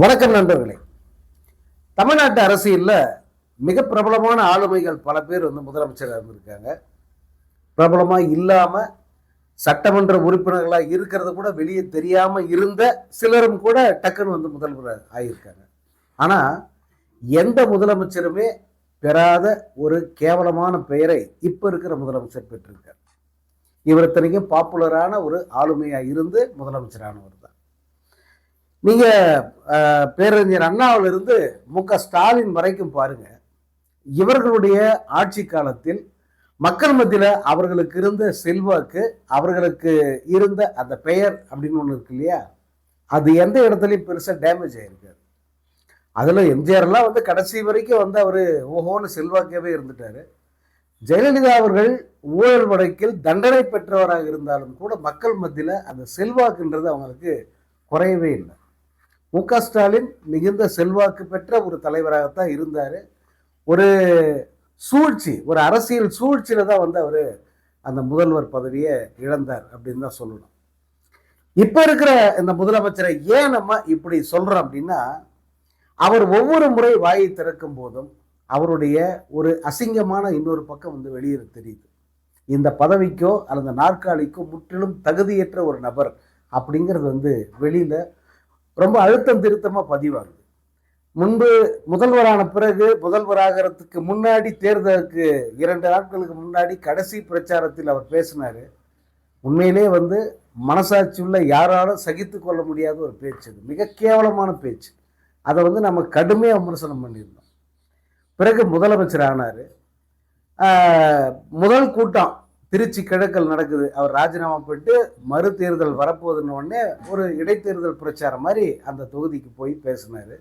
வணக்கம் நண்பர்களே. தமிழ்நாட்டு அரசியல்ல மிக பிரபலமான ஆளுமைகள் பல பேர் முதலமைச்சராக இருந்திருக்காங்க. பிரபலமா இல்லாம சட்டமன்ற உறுப்பினர்களா இருக்கிறது கூட வெளியே தெரியாம இருந்த சிலரும் கூட டக்குன்னு முதல்வர் ஆகியிருக்காங்க. ஆனா எந்த முதலமைச்சருமே பெறாத ஒரு கேவலமான பெயரை இப்ப இருக்கிற முதலமைச்சர் பெற்றிருக்கார். இவர் இத்தனைக்கும் பாப்புலரான ஒரு ஆளுமையா இருந்து முதலமைச்சரானவர் தான். நீங்க பேரறிஞர் அண்ணாவிலிருந்து மு.க.ஸ்டாலின் வரைக்கும் பாருங்க. இவர்களுடைய ஆட்சி காலத்தில் மக்கள் மத்தியில அவர்களுக்கு இருந்த செல்வாக்கு, அவர்களுக்கு இருந்த அந்த பெயர் அப்படின்னு ஒண்ணு இருக்கு இல்லையா, அது எந்த இடத்துலயும் பெருசா டேமேஜ் ஆயிருக்காரு. அதுல எம்ஜிஆர் எல்லாம் கடைசி வரைக்கும் அவரு ஓஹோன்னு செல்வாக்கவே இருந்துட்டாரு. ஜெயலலிதா அவர்கள் ஊழல் வழக்கில் தண்டனை பெற்றவராக இருந்தாலும் கூட மக்கள் மத்தியில அந்த செல்வாக்குன்றது அவங்களுக்கு குறையவே இல்லை. மு.க.ஸ்டாலின் மிகுந்த செல்வாக்கு பெற்ற ஒரு தலைவராகத்தான் இருந்தாரு. ஒரு சூழ்ச்சி, ஒரு அரசியல் சூழ்ச்சியில தான் அவரு அந்த முதல்வர் பதவியை இழந்தார் அப்படின்னு தான் சொல்லணும். இப்ப இருக்கிற இந்த முதலமைச்சரை ஏன் நம்ம இப்படி சொல்றோம் அப்படின்னா, அவர் ஒவ்வொரு முறை வாயை திறக்கும் போதும் அவருடைய ஒரு அசிங்கமான இன்னொரு பக்கம் வெளியேற தெரியுது. இந்த பதவிக்கோ அல்லது நாற்காலிக்கோ முற்றிலும் தகுதியற்ற ஒரு நபர் அப்படிங்கிறது வெளியில ரொம்ப அழுத்தம் திருத்தமா பதிவாகுது. முன்பு முதல்வரான பிறகு, முதல்வராகிறதுக்கு முன்னாடி, தேர்தலுக்கு 2 நாட்களுக்கு முன்னாடி கடைசி பிரச்சாரத்தில் அவர் பேசினாரு. உண்மையிலே மனசாட்சி உள்ள யாராலும் சகித்து கொள்ள முடியாத ஒரு பேச்சு. அது மிக கேவலமான பேச்சு. அதை நம்ம கடுமையாக விமர்சனம் பண்ணியிருந்தோம். பிறகு முதலமைச்சர் ஆனாரு. முதல் கூட்டம் திருச்சி கிழக்கில் நடக்குது. அவர் ராஜினாமா போயிட்டு மறு தேர்தல் வரப்போகுதுன்னு உடனே ஒரு இடைத்தேர்தல் பிரச்சாரம் மாதிரி அந்த தொகுதிக்கு போய் பேசினாரு.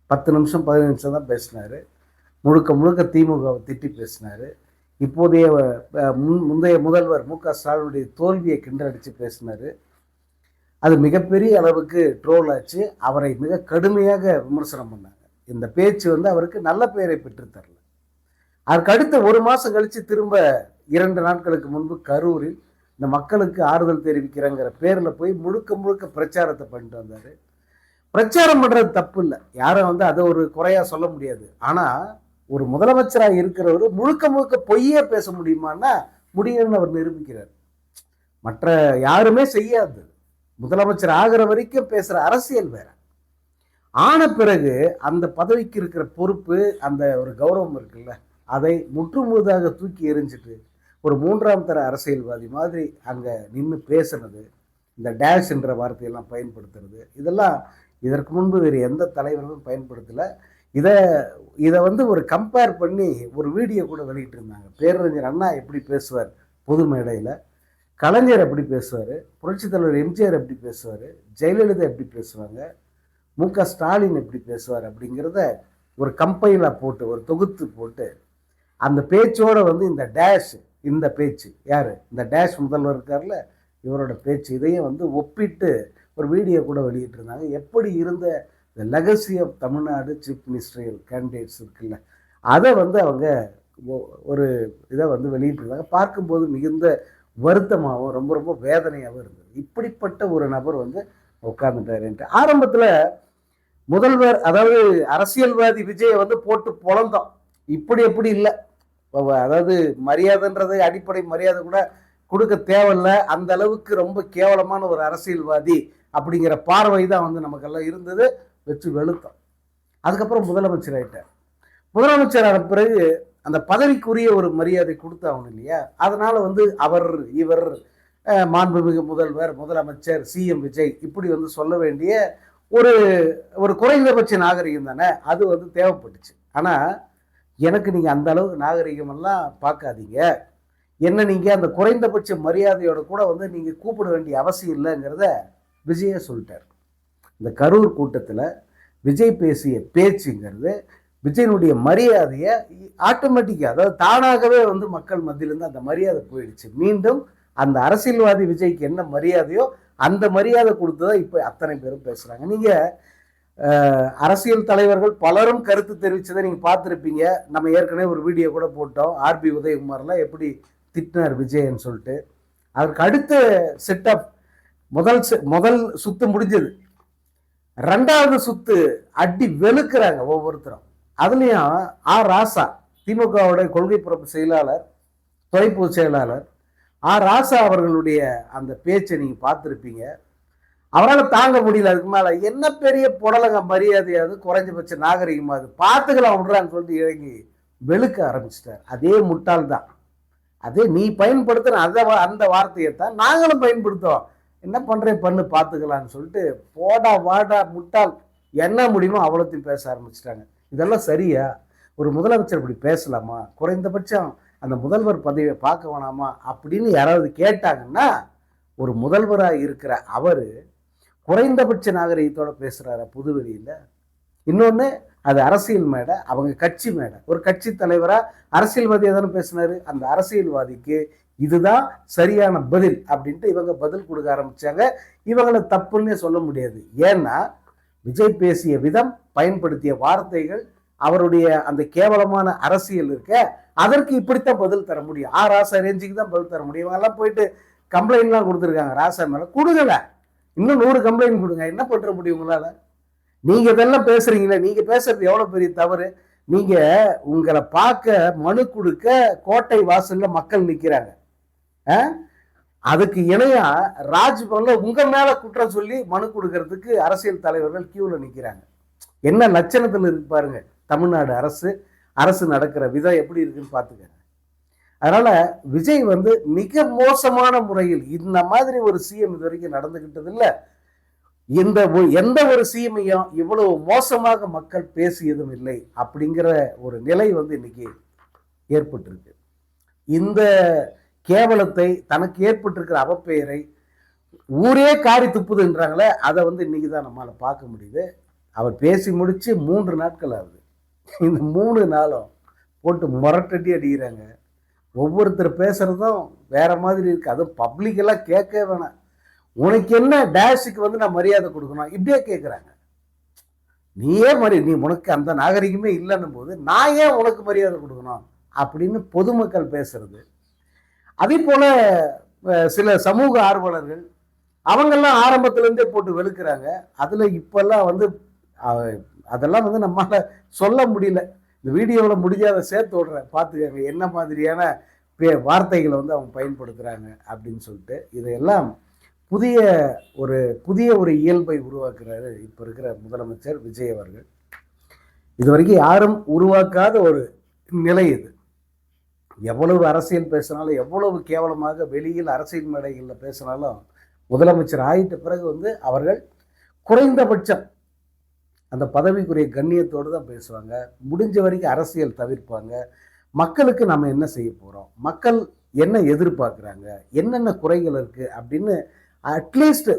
10 நிமிஷம் 15 நிமிஷம் தான் பேசினாரு. முழுக்க முழுக்க திமுகவை திட்டி பேசினாரு. இப்போதைய முந்தைய முதல்வர் மு.க.ஸ்டாலினுடைய தோல்வியை கிண்டடிச்சு பேசினாரு. அது மிகப்பெரிய அளவுக்கு ட்ரோல் ஆச்சு. அவரை மிக கடுமையாக விமர்சனம் பண்ணாங்க. இந்த பேச்சு அவருக்கு நல்ல பெயரை பெற்று தரல. அதற்கு அடுத்த 1 மாசம் கழிச்சு திரும்ப 2 நாட்களுக்கு முன்பு கரூரில் இந்த மக்களுக்கு ஆறுதல் தெரிவிக்கிறங்கிற பேர்ல போய் முழுக்க முழுக்க பிரச்சாரத்தை பண்ணிட்டு வந்தாரு. பிரச்சாரம் பண்றது தப்பு இல்லை, யாரும் அதை ஒரு குறையா சொல்ல முடியாது. ஆனா ஒரு முதலமைச்சராக இருக்கிறவர் முழுக்க முழுக்க பொய்யே பேச முடியுமான்னா முடியும்னு அவர் நிரூபிக்கிறார். மற்ற யாருமே செய்யாது. முதலமைச்சர் ஆகிற வரைக்கும் பேசுற அரசியல் வேற. ஆன பிறகு அந்த பதவிக்கு இருக்கிற பொறுப்பு, அந்த ஒரு கௌரவம் இருக்குல்ல, அதை முற்றுமுழுதாக தூக்கி எறிஞ்சிட்டு ஒரு 3ஆம் தர அரசியல்வாதி மாதிரி அங்க நின்று பேசுனது, இந்த டேஷ் என்ற வார்த்தையெல்லாம் பயன்படுத்துறது, இதெல்லாம் இதற்கு முன்பு வேறு எந்த தலைவர்களும் பயன்படுத்தல. இதை ஒரு கம்பேர் பண்ணி ஒரு வீடியோ கூட வெளியிட்டு இருந்தாங்க. பேரறிஞர் அண்ணா எப்படி பேசுவார் பொது மேடையில, கலைஞர் எப்படி பேசுவார், புரட்சித் தலைவர் எம்ஜிஆர் எப்படி பேசுவார், ஜெயலலிதா எப்படி பேசுவாங்க, மு.க.ஸ்டாலின் எப்படி பேசுவார் அப்படிங்கிறத ஒரு கம்பைலாக போட்டு, ஒரு தொகுத்து போட்டு, அந்த பேச்சோட இந்த டேஷ், இந்த பேச்சு யாரு, இந்த டேஷ் முதல்வர் இருக்கார்ல, இவரோட பேச்சு, இதையும் ஒப்பிட்டு ஒரு வீடியோ கூட வெளியிட்டு இருந்தாங்க. எப்படி இருந்த இந்த legacy of Tamil Nadu chief ministerial candidates இருக்குல்ல, அதை அவங்க ஒரு இதை வெளியிட்டிருந்தாங்க. பார்க்கும்போது மிகுந்த வருத்தமாகவும் ரொம்ப ரொம்ப வேதனையாகவும் இருந்தது. இப்படிப்பட்ட ஒரு நபர் உட்கார்ந்துட்டாருன்ட்டு ஆரம்பத்தில் முதல்வர், அதாவது அரசியல்வாதி விஜயை போட்டு பொழந்தோம். இப்படி எப்படி இல்லை, அதாவது மரியாதைன்றது அடிப்படை மரியாதை கூட கொடுக்க தேவையில்லை, அந்த அளவுக்கு ரொம்ப கேவலமான ஒரு அரசியல்வாதி அப்படிங்கிற பார்வை தான் நமக்கெல்லாம் இருந்தது. வச்சு வெளுத்தோம். அதுக்கப்புறம் முதலமைச்சர் ஆயிட்டார். முதலமைச்சரான பிறகு அந்த பதவிக்குரிய ஒரு மரியாதை கொடுத்தாகணும் இல்லையா, அதனால அவர், இவர், மாண்புமிகு முதல்வர், முதலமைச்சர், சிஎம் விஜய் இப்படி சொல்ல வேண்டிய ஒரு ஒரு குறைந்தபட்ச நாகரிகம் தானே அது தேவைப்பட்டுச்சு. ஆனால் எனக்கு நீங்கள் அந்த அளவுக்கு நாகரிகமெல்லாம் பார்க்காதீங்க, என்ன நீங்கள் அந்த குறைந்தபட்ச மரியாதையோட கூட நீங்கள் கூப்பிட வேண்டிய அவசியம் இல்லைங்கிறத விஜயே சொல்லிட்டார். இந்த கரூர் கூட்டத்தில் விஜய் பேசிய பேச்சுங்கிறது விஜயனுடைய மரியாதையை ஆட்டோமேட்டிக்காக, அதாவது தானாகவே மக்கள் மத்தியிலேருந்து அந்த மரியாதை போயிடுச்சு. மீண்டும் அந்த அரசியல்வாதி விஜய்க்கு என்ன மரியாதையோ அந்த மரியாதை கொடுத்துதான் இப்போ அத்தனை பேரும் பேசுகிறாங்க. நீங்கள் அரசியல் தலைவர்கள் பலரும் கருத்து தெரிவித்ததை நீங்கள் பார்த்துருப்பீங்க. நம்ம ஏற்கனவே ஒரு வீடியோ கூட போட்டோம். ஆர்பி உதயகுமார்லாம் எப்படி திட்டினார் விஜயன்னு சொல்லிட்டு. அதற்கு அடுத்த செட்டப் முதல் சுத்து முடிஞ்சது. ரெண்டாவது சுத்து அடி வெளுக்கிறாங்க ஒவ்வொருத்தரும். அதுலயும் ராசா, திமுகவுடைய கொள்கை பரப்பு செயலாளர், தொலைப்பு செயலாளர் ராசா அவர்களுடைய அந்த பேச்சை நீங்க பார்த்துருப்பீங்க. அவரால் தாங்க முடியல. அதுக்கு மேல என்ன பெரிய புடலங்க மரியாதையாவது, குறைஞ்சபட்ச நாகரிகமாவது, பார்த்துக்கலாம் விடுறான்னு சொல்லிட்டு இறங்கி வெளுக்க ஆரம்பிச்சிட்டார். அதே முட்டாள் தான். அதே நீ பயன்படுத்துற அந்த வார்த்தையை தான் நாங்களும் பயன்படுத்துவோம். என்ன பண்றேன் பண்ணு பார்த்துக்கலான்னு சொல்லிட்டு போடா வாடா முட்டாள் என்ன முடியுமோ அவ்வளோத்தையும் பேச ஆரம்பிச்சிட்டாங்க. இதெல்லாம் சரியா? ஒரு முதலமைச்சர் இப்படி பேசலாமா? குறைந்தபட்சம் அந்த முதல்வர் பதவியை பார்க்க வேணாமா அப்படின்னு யாராவது கேட்டாங்கன்னா, ஒரு முதல்வராக இருக்கிற அவர் குறைந்தபட்ச நாகரிகத்தோட பேசுறாரு புதுவெளியில். இன்னொன்று, அது அரசியல் மேடை, அவங்க கட்சி மேடை. ஒரு கட்சி தலைவராக அரசியல்வாதியாக தானே பேசினாரு. அந்த அரசியல்வாதிக்கு இதுதான் சரியான பதில் அப்படின்ட்டு இவங்க பதில் கொடுக்க ஆரம்பிச்சாங்க. இவங்களை தப்புன்னே சொல்ல முடியாது. ஏன்னா விஜய் பேசிய விதம், பயன்படுத்திய வார்த்தைகள், அவருடைய அந்த கேவலமான அரசியல் இருக்க, அதற்கு இப்படித்தான் பதில் தர முடியும். ராசா ரேஞ்சுக்கு தான் பதில் தர முடியும். இவங்கெல்லாம் போயிட்டு கம்ப்ளைண்ட்லாம் கொடுத்துருக்காங்க ராசா மேல. கொடுங்கல, இன்னும் 100 கம்ப்ளைண்ட் கொடுங்க. என்ன பண்ற முடியும் உங்களால? நீங்க இதெல்லாம் பேசுறீங்களே, நீங்க பேசுறது எவ்வளவு பெரிய தவறு. நீங்க உங்களை பார்க்க மனு கொடுக்க கோட்டை வாசல்ல மக்கள் நிக்கிறாங்க. அதுக்கு இணையா ராஜ்பவன்ல உங்க மேல குற்றம் சொல்லி மனு கொடுக்கறதுக்கு அரசியல் தலைவர்கள் கியூல நிக்கிறாங்க. என்ன லட்சணத்துல இருக்கு பாருங்க தமிழ்நாடு அரசு நடக்கிற விதம் எப்படி இருக்குன்னு பாத்துக்கங்க. அதனால விஜய் மிக மோசமான முறையில் இந்த மாதிரி ஒரு சிஎம் இது வரைக்கும் நடந்துகிட்டது இல்லை. எந்த ஒரு சிஎம்ஐயும் இவ்வளவு மோசமாக மக்கள் பேசியதும் இல்லை அப்படிங்கிற ஒரு நிலை இன்னைக்கு ஏற்பட்டிருக்கு. இந்த கேவலத்தை, தனக்கு ஏற்பட்டிருக்கிற அவப்பெயரை ஊரே காரி துப்புதுன்றாங்களே, அதை இன்னைக்கு தான் நம்மளால பார்க்க முடியுது. அவர் பேசி முடிச்சு 3 நாட்கள் ஆகுது. இந்த 3 நாளும் போட்டு முரட்டடி அடிக்கிறாங்க. ஒவ்வொருத்தர் பேசுறதும் வேற மாதிரி இருக்கு. அதுவும் பப்ளிக்கெல்லாம் கேட்க வேணாம். உனக்கு என்ன டேஷுக்கு நான் மரியாதை கொடுக்கணும் இப்படியே கேட்குறாங்க. நீ உனக்கு அந்த நாகரிகமே இல்லைன்னும் போது நான் ஏன் உனக்கு மரியாதை கொடுக்கணும் அப்படின்னு பொதுமக்கள் பேசுறது. அதே போல சில சமூக ஆர்வலர்கள் அவங்கெல்லாம் ஆரம்பத்திலேருந்தே போட்டு வெளுக்கிறாங்க. அதுல இப்பெல்லாம் அதெல்லாம் நம்மளால சொல்ல முடியல. இந்த வீடியோவில் முடிஞ்ச அதை சேர்த்து விடுறேன், பார்த்துக்கங்க என்ன மாதிரியான வார்த்தைகளை அவங்க பயன்படுத்துகிறாங்க அப்படின்னு சொல்லிட்டு. இதையெல்லாம் புதிய ஒரு இயல்பை உருவாக்குறாரு இப்போ இருக்கிற முதலமைச்சர் விஜய் அவர்கள். இது வரைக்கும் யாரும் உருவாக்காத ஒரு நிலை இது. எவ்வளவு அரசியல் பேசினாலும், எவ்வளவு கேவலமாக வெளியில் அரசியல் மேடைகளில் பேசினாலும், முதலமைச்சர் ஆயிட்ட பிறகு அவர்கள் குறைந்தபட்சம் அந்த பதவிக்குரிய கண்ணியத்தோடு தான் பேசுவாங்க. முடிஞ்ச வரைக்கும் அரசியல் தவிர்ப்பாங்க. மக்களுக்கு நம்ம என்ன செய்ய போகிறோம், மக்கள் என்ன எதிர்பார்க்குறாங்க, என்னென்ன குறைகள் இருக்குது அப்படின்னு அட்லீஸ்ட்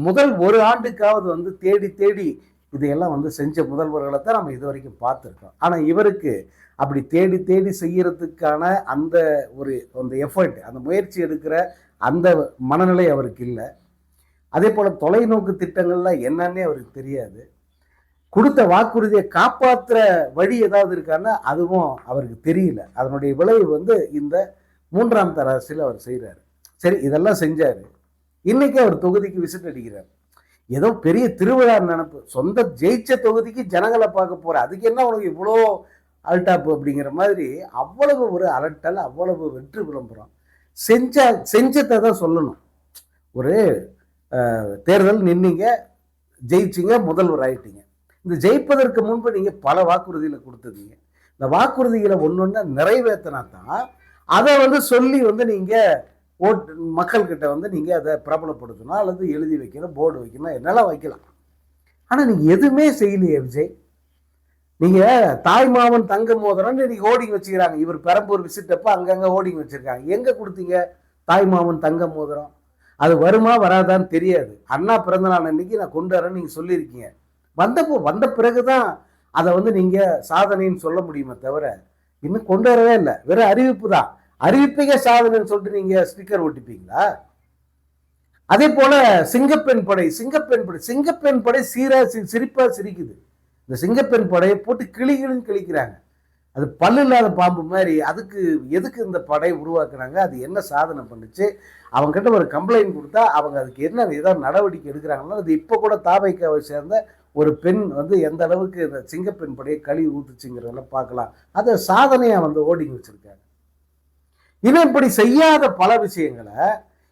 முதல் ஒரு ஆண்டுக்காவது தேடி தேடி இதையெல்லாம் செஞ்ச முதல்வர்களை தான் நம்ம இது வரைக்கும் பார்த்துருக்கோம். ஆனால் இவருக்கு அப்படி தேடி தேடி செய்யறதுக்கான அந்த எஃபர்ட், அந்த முயற்சி எடுக்கிற அந்த மனநிலை அவருக்கு இல்லை. அதே போல் தொலைநோக்கு திட்டங்கள்லாம் என்னன்னே அவருக்கு தெரியாது. கொடுத்த வாக்குறுதியை காப்பாற்றுற வழி ஏதாவது இருக்கான்னா அதுவும் அவருக்கு தெரியல. அதனுடைய விளைவு இந்த 3ஆம் தர அரசியல் அவர் செய்கிறாரு. சரி, இதெல்லாம் செஞ்சாரு. இன்னைக்கு அவர் தொகுதிக்கு விசிட் அடிக்கிறார். ஏதோ பெரிய திருவிழா நினைப்பு. சொந்த ஜெயிச்ச தொகுதிக்கு ஜனங்களை பார்க்க போற, அதுக்கு என்ன உனக்கு இவ்வளோ அல்டாப்பு அப்படிங்கிற மாதிரி அவ்வளவு ஒரு அலட்டல், அவ்வளவு வெற்றி விளம்பரம். செஞ்சதை தான் சொல்லணும். ஒரு தேர்தல் நின்னீங்க, ஜெயிச்சிங்க, முதல்வர் ஆயிட்டீங்க. இந்த ஜெயிப்பதற்கு முன்பு நீங்க பல வாக்குறுதிகளை கொடுத்துருந்தீங்க. இந்த வாக்குறுதிகளை ஒன்னொன்னு நிறைவேற்றினா தான் அதை சொல்லி நீங்க மக்கள்கிட்ட நீங்க அதை பிரபலப்படுத்தணும், அல்லது எழுதி வைக்கணும், போர்டு வைக்கணும், என்னெல்லாம் வைக்கலாம். ஆனா நீங்க எதுவுமே செய்யலையே விஜய். நீங்க தாய்மாமன் தங்க மோதிரம் இன்னைக்கு ஹோர்டிங் வச்சுக்கிறாங்க. இவர் பெரம்பூர் விசிட் அப்ப அங்கங்க ஹோர்டிங் வச்சிருக்காங்க. எங்க கொடுத்தீங்க தாய்மாமன் தங்க மோதிரம்? அது வருமா வராதான்னு தெரியாது. அண்ணா பிறந்த நாள் அன்னைக்கு நான் கொண்டு வரேன்னு நீங்க சொல்லியிருக்கீங்க. வந்த பிறகுதான் அதை நீங்க சாதனைன்னு சொல்ல முடியுமே தவிர இன்னும் கொண்டு வரவே இல்லை. வெறும் அறிவிப்பு தான். அறிவிப்பீங்க சாதனைன்னு சொல்லிட்டு நீங்க ஸ்டிக்கர் ஒட்டிப்பீங்களா? அதே போல சிங்கப்பெண் படை சிரிப்பா சிரிக்குது. இந்த சிங்கப்பெண் படையை போட்டு கிளிகளும் கிழிக்கிறாங்க. அது பல்லு இல்லாத பாம்பு மாதிரி. அதுக்கு எதுக்கு இந்த படை உருவாக்குறாங்க? அது என்ன சாதனை பண்ணுச்சு? அவங்க கிட்ட ஒரு கம்ப்ளைண்ட் கொடுத்தா அவங்க அதுக்கு என்ன ஏதாவது நடவடிக்கை எடுக்கிறாங்களோ, அது இப்போ கூட தாவைக்காவை சேர்ந்த ஒரு பெண் வந்து எந்த அளவுக்கு இந்த சிங்கப்பெண் படையை கழுவி ஊத்துச்சுங்கிறதெல்லாம் பார்க்கலாம். அதை சாதனையா வந்து ஓடிங்க வச்சிருக்காங்க. இவன் இப்படி செய்யாத பல விஷயங்களை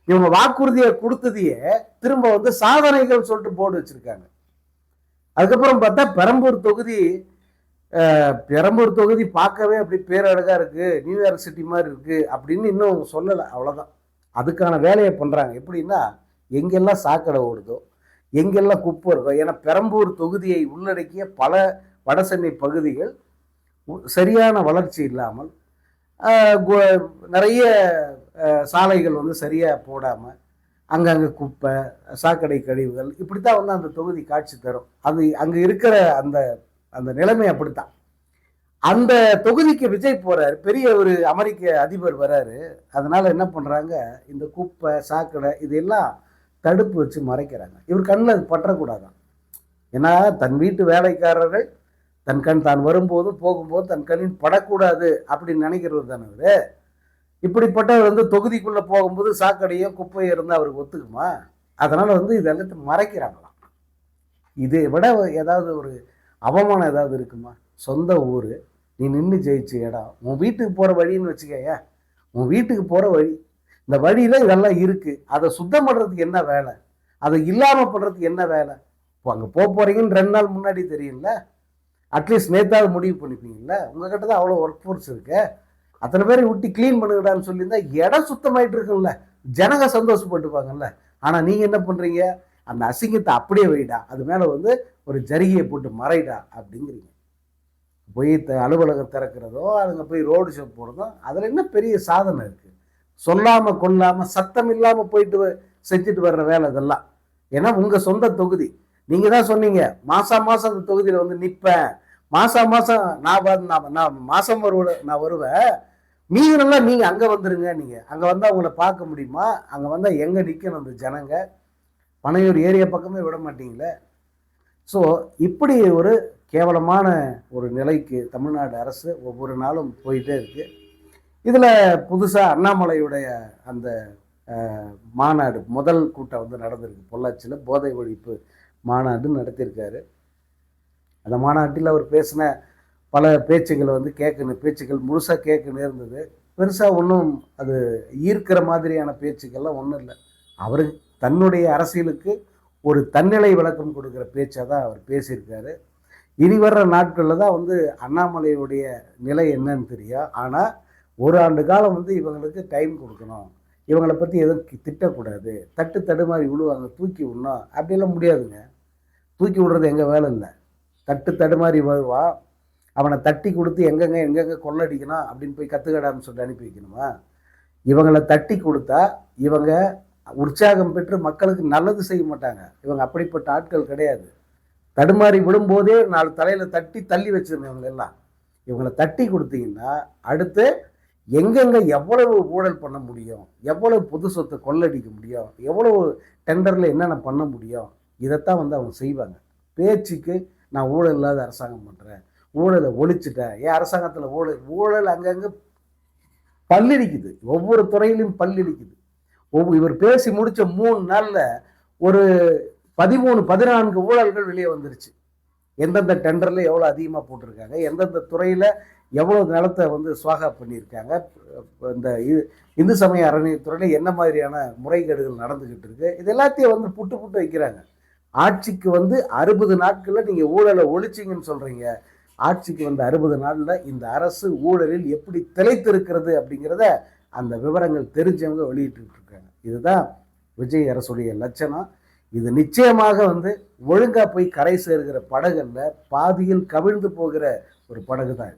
இவங்க வாக்குறுதியை கொடுத்ததையே திரும்ப வந்து சாதனைகள் சொல்லிட்டு போர்டு வச்சிருக்காங்க. அதுக்கப்புறம் பார்த்தா பெரம்பூர் தொகுதி பார்க்கவே அப்படி பேரழகா இருக்கு, நியூயார்க் சிட்டி மாதிரி இருக்கு அப்படின்னு இன்னும் சொல்லலை. அவ்வளவுதான். அதுக்கான வேலையை பண்றாங்க. எப்படின்னா, எங்கெல்லாம் சாக்கடை ஓடுதோ, எங்கெல்லாம் குப்பை இருக்கோ, ஏன்னா பெரம்பூர் தொகுதியை உள்ளடக்கிய பல வடசென்னை பகுதிகள் சரியான வளர்ச்சி இல்லாமல் நிறைய சாலைகள் வந்து சரியா போடாம அங்கங்கே குப்பை, சாக்கடை கழிவுகள் இப்படித்தான் வந்து அந்த தொகுதி காட்சி தரும். அது அங்க இருக்கிற அந்த அந்த நிலைமை அப்படித்தான். அந்த தொகுதிக்கு விஜய் போறாரு, பெரிய ஒரு அமெரிக்க அதிபர் வராரு. அதனால என்ன பண்றாங்க, இந்த குப்பை சாக்கடை இதெல்லாம் தடுப்பு வச்சு மறைக்கிறாங்க. இவர் கண்ணில் அது பற்றக்கூடாதான். ஏன்னா தன் வீட்டு வேலைக்காரர்கள் தான் வரும்போதும் போகும்போது தன் கண்ணில் படக்கூடாது அப்படின்னு நினைக்கிறது தானே அவரு. இப்படிப்பட்டவர் வந்து தொகுதிக்குள்ள போகும்போது சாக்கடையோ குப்பையோ இருந்தால் அவருக்கு ஒத்துக்குமா? அதனால வந்து இதெல்லாம் மறைக்கிறாங்களாம். இதை விட ஏதாவது ஒரு அவமானம் ஏதாவது இருக்குமா? சொந்த ஊர், நீ நின்று ஜெயிச்ச இடம், உன் வீட்டுக்கு போகிற வழின்னு வச்சுக்கேன். உன் வீட்டுக்கு போகிற வழி, இந்த வழியில் இதெல்லாம் இருக்குது. அதை சுத்தம் பண்ணுறதுக்கு என்ன வேலை? அதை இல்லாமல் பண்ணுறதுக்கு என்ன வேலை? இப்போ அங்கே போகிறீங்கன்னு 2 நாள் முன்னாடி தெரியும்ல. அட்லீஸ்ட் நேத்தாவது முடிவு பண்ணிப்பீங்கல்ல. உங்ககிட்ட தான் அவ்வளோ ஒர்க் ஃபோர்ஸ் இருக்கு. அத்தனை பேரை விட்டு க்ளீன் பண்ணுங்கடான்னு சொல்லியிருந்தா இடம் சுத்தமாயிட்டு இருக்குல்ல, ஜனங்க சந்தோஷப்பட்டுப்பாங்கல்ல. ஆனால் நீங்கள் என்ன பண்ணுறீங்க, அந்த அசிங்கத்தை அப்படியே வைடா, அது மேலே வந்து ஒரு ஜரிகையை போட்டு மறைடா அப்படிங்கிறீங்க. போய் அலுவலகம் திறக்கிறதோ, அதுங்க போய் ரோடு ஷோ போகிறதோ, அதில் என்ன பெரிய சாதனை இருக்குது? சொல்லாமல் கொல்லாமல் சத்தம் இல்லாமல் போயிட்டு செஞ்சுட்டு வர்ற வேலை இதெல்லாம். ஏன்னா உங்கள் சொந்த தொகுதி. நீங்கள் தான் சொன்னீங்க, மாதம் அந்த தொகுதியில் வந்து நிற்பேன், மாதம் நான் மாதம் நான் வருவேன், மீதெல்லாம் நீங்கள் அங்கே வந்துருங்க. நீங்கள் அங்கே வந்தால் உங்களை பார்க்க முடியுமா? அங்கே வந்தால் எங்கே நிற்கணும் அந்த ஜனங்க? பனையூர் ஏரியா பக்கமே விட மாட்டீங்களே. ஸோ இப்படி ஒரு கேவலமான ஒரு நிலைக்கு தமிழ்நாடு அரசு ஒவ்வொரு நாளும் போயிட்டே இருக்கு. இதில் புதுசாக அண்ணாமலையுடைய அந்த மாநாடு முதல் கூட்டம் வந்து நடந்திருக்கு. பொள்ளாச்சியில் போதை ஒழிப்பு மாநாடு நடத்தியிருக்காரு. அந்த மாநாட்டில் அவர் பேசின பல பேச்சுகளை வந்து பேச்சுக்கள் முழுசாக கேட்க நேர்ந்தது. பெருசாக ஒன்றும் அது ஈர்க்கிற மாதிரியான பேச்சுக்கள்லாம் ஒன்றும் இல்லை. அவர் தன்னுடைய அரசியலுக்கு ஒரு தன்னிலை விளக்கம் கொடுக்குற பேச்சை தான் அவர் பேசியிருக்காரு. இனி வர்ற நாட்களில் தான் வந்து அண்ணாமலையுடைய நிலை என்னன்னு தெரியும். ஆனால் 1 ஆண்டு காலம் வந்து இவங்களுக்கு டைம் கொடுக்கணும், இவங்களை பற்றி எதுவும் திட்டக்கூடாது, தடுமாறி விழுவாங்க, தூக்கி விடணும் அப்படிலாம் முடியாதுங்க. தூக்கி விடுறது எங்கள் வேலை இல்லை. தடுமாறி வருவான், அவனை தட்டி கொடுத்து எங்கெங்கே கொள்ளடிக்கணும் அப்படின்னு போய் கற்றுக்கடான்னு சொல்லி அனுப்பி வைக்கணுமா? இவங்களை தட்டி கொடுத்தா இவங்க உற்சாகம் பெற்று மக்களுக்கு நல்லது செய்ய மாட்டாங்க. இவங்க அப்படிப்பட்ட ஆட்கள் கிடையாது. தடுமாறி விடும்போதே 4 தலையில் தள்ளி வச்சிருந்தவங்க எல்லாம். இவங்களை தட்டி கொடுத்தீங்கன்னா அடுத்து எங்கெங்கே எவ்வளவு ஊழல் பண்ண முடியும், எவ்வளவு பொது சொத்தை கொள்ளடிக்க முடியும், எவ்வளவு டெண்டரில் என்னென்ன பண்ண முடியும், இதைத்தான் வந்து அவங்க செய்வாங்க. பேச்சுக்கு நான் ஊழல் இல்லாத அரசாங்கம் பண்ணுறேன், ஊழலை ஒழிச்சிட்டேன், என் அரசாங்கத்தில் ஊழல் அங்கங்கே பல்லிடிக்குது, ஒவ்வொரு துறையிலும் பல்லிடிக்குது. இவர் பேசி முடித்த 3 நாளில் ஒரு 13-14 ஊழல்கள் வெளியே வந்துருச்சு. எந்தெந்த டெண்டரில் எவ்வளோ அதிகமாக போட்டிருக்காங்க, எந்தெந்த துறையில் எவ்வளோ நிலத்தை வந்து சுவாகா பண்ணியிருக்காங்க, இந்த இந்து சமய அறநிலையத்துறையில் என்ன மாதிரியான முறைகேடுகள் நடந்துக்கிட்டு இருக்கு, இது எல்லாத்தையும் வந்து புட்டு வைக்கிறாங்க. ஆட்சிக்கு வந்து 60 நாட்களில் நீங்கள் ஊழலை ஒழிச்சிங்கன்னு சொல்கிறீங்க. ஆட்சிக்கு வந்து 60 நாளில் இந்த அரசு ஊழலில் எப்படி திளைத்திருக்கிறது அப்படிங்கிறத அந்த விவரங்கள் தெரிஞ்சவங்க வெளியிட்டு இருக்காங்க. இதுதான் விஜய் அரசுடைய லட்சணம். இது நிச்சயமாக வந்து ஒழுங்காக போய் கரை சேர்கிற படகுல பாதியில் கவிழ்ந்து போகிற ஒரு படகு தான்.